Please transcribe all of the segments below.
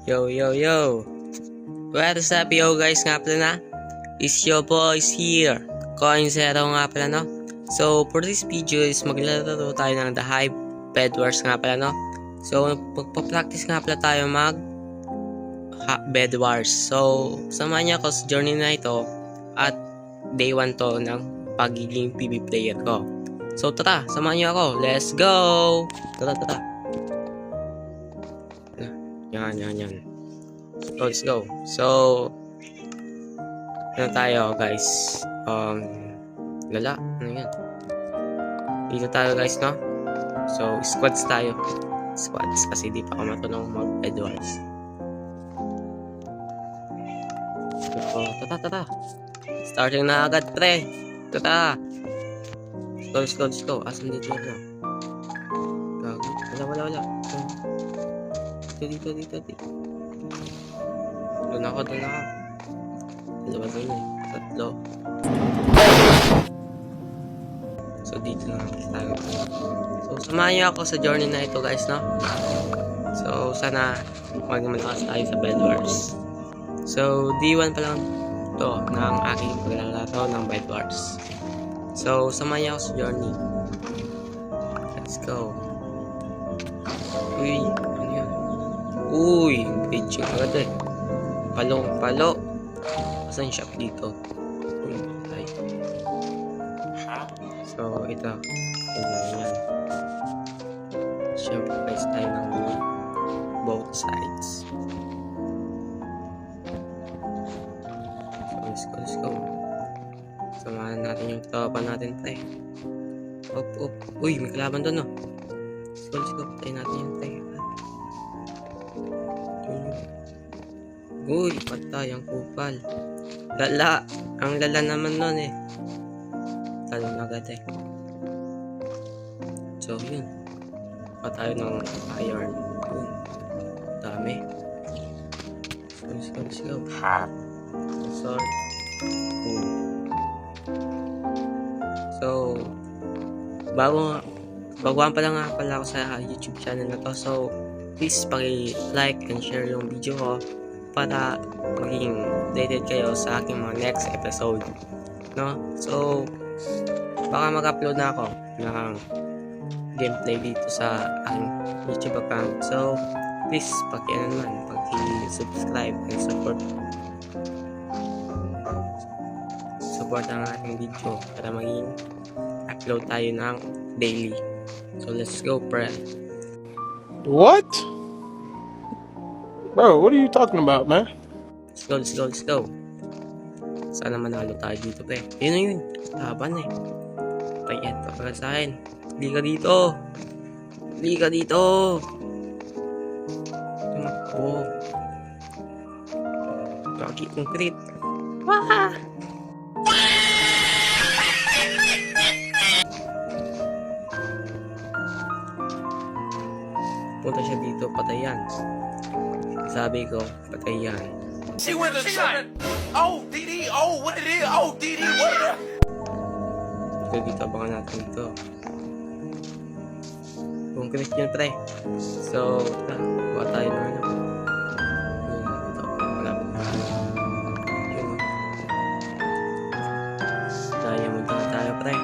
Yo, yo, yo. What's up, yo guys nga pala na? It's your boys here. Coin Zero nga pala, no? So, for this video is maglalaro tayo ng The Hive Bed Wars nga pala, no? So, magpa-practice nga pala tayo Bed Wars. So, samahan niyo ako sa journey na ito at day 1 to ng pagiging PB player ko. So, tara, samahan niyo ako. Let's go! Tara. Yan. Let's go. So, ano tayo, guys? Lala. Ano yan? Dito tayo, guys, no? So, squads tayo. Squads. Kasi di pa ako matulong mag-Bed Wars. So, tata. Starting na agad, pre. Tata. Let's go. Asan dito na? Wala. Dito. Doon ako. Dalawa doon eh. Tatlo. So, dito na tayo. So, samahan niyo ako sa journey na ito, guys, no? So, sana magmalakas tayo sa Bed Wars. So, D1 pa lang to ng aking paglalaro ng Bed Wars. So, samahan niyo ako sa journey. Let's go. Uy, page agad eh. Palo. Asan shop dito? Uy, ay. So, ito. Yan. Siyempre, guys, tayo ng both sides. So, let's go. Samahan natin yung tropa natin, pre. Up. Uy, may kalaban doon, no? Let's go. Tayo natin yung pre. Uy, patay ang kupal. Lala. Ang lala naman nun eh. Talong agad eh. So, yun. Patay ng iron. Yun. Dami. Let's go. Sorry. So, baguhan pa lang nga pala ako sa YouTube channel na to. So, please paki-like and share yung video ko para maging updated kayo sa aking mga next episode, no? So, baka mag-upload na ako ng gameplay dito sa aking YouTube account. So, please paki-subscribe and support ang ating video para maging upload tayo ng daily. So, let's go, pre. What? Bro, what are you talking about, man? Let's go. Sana manalo tayo dito, pre. Yun. Laban eh. Payet pa pala sa akin. Hindi ka dito. Tumakbo. Kaki kong crit. Wah! Punta siya dito, patay yan. Sabi ko, patay yan. She went to shot. Oh, DD. Oh, what it is? Oh, DD. What it is? Dito, abangan natin ito. Kung connect yun, pre. So, kuha tayo na ano. Ito, malapit na. Yun. Diamond na tayo, pre.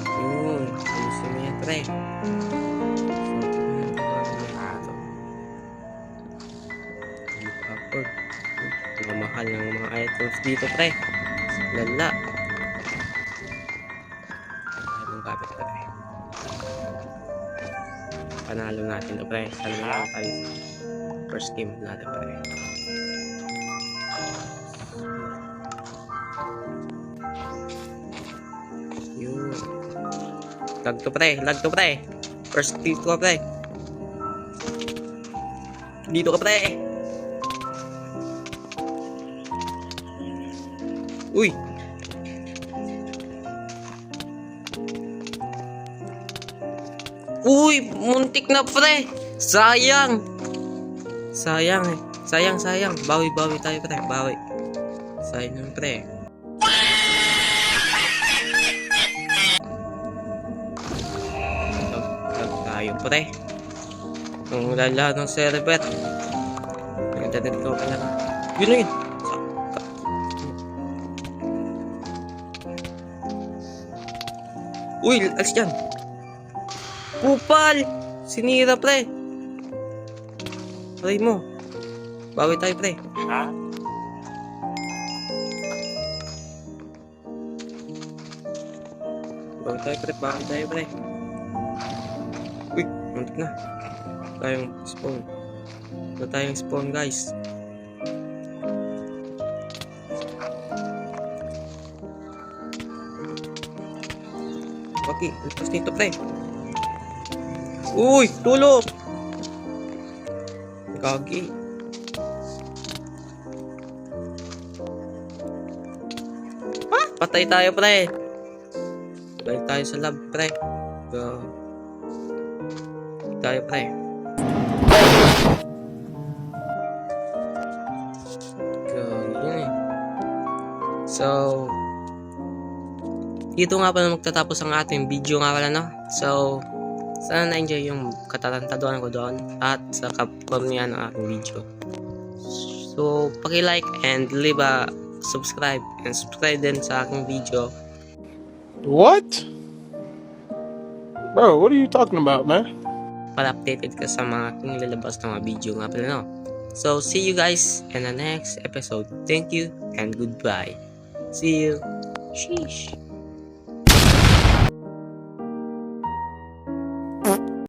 Yun. Ayusin mo yan, pre. Mahal ng mga items dito, pre. Lala. Anong kapit, pre? Panalo natin, pre. Sana lang tayo sa first game natin, pre. Yun. Lag to, pre. First game ko, pre. Dito ka, pre. Uy! Uy! Muntik na, pre! Sayang eh. Sayang. Bawi tayo, pre. Bawi. Sayang, pre. Tayo, pre. Ang lala ng server. Nagdadad ko pala. Yun na yun. Uy, alis dyan. Kupal! Sinira, pre. Aray mo. Bawi tayo, pre. Bawi tayo, pre. Uy, muntik na. Tayong spawn. Wala tayong spawn, guys. Okay, lipas nito, pre. Uy, tulog! Gagi. Ah, patay tayo, pre. Patay tayo sa lab, pre. Tayo, pre. Yun eh. So, dito nga pala magtatapos ang ating video nga pala, no? So, sana na-enjoy yung katarantaduhan ko doon at sa kapornihan ng aking video. So, paki-like and leave a subscribe and subscribe din sa aking video. What? Bro, what are you talking about, man? Para updated ka sa mga aking lalabas na mga video nga pala, no? So, see you guys in the next episode. Thank you and goodbye. See you. Sheesh.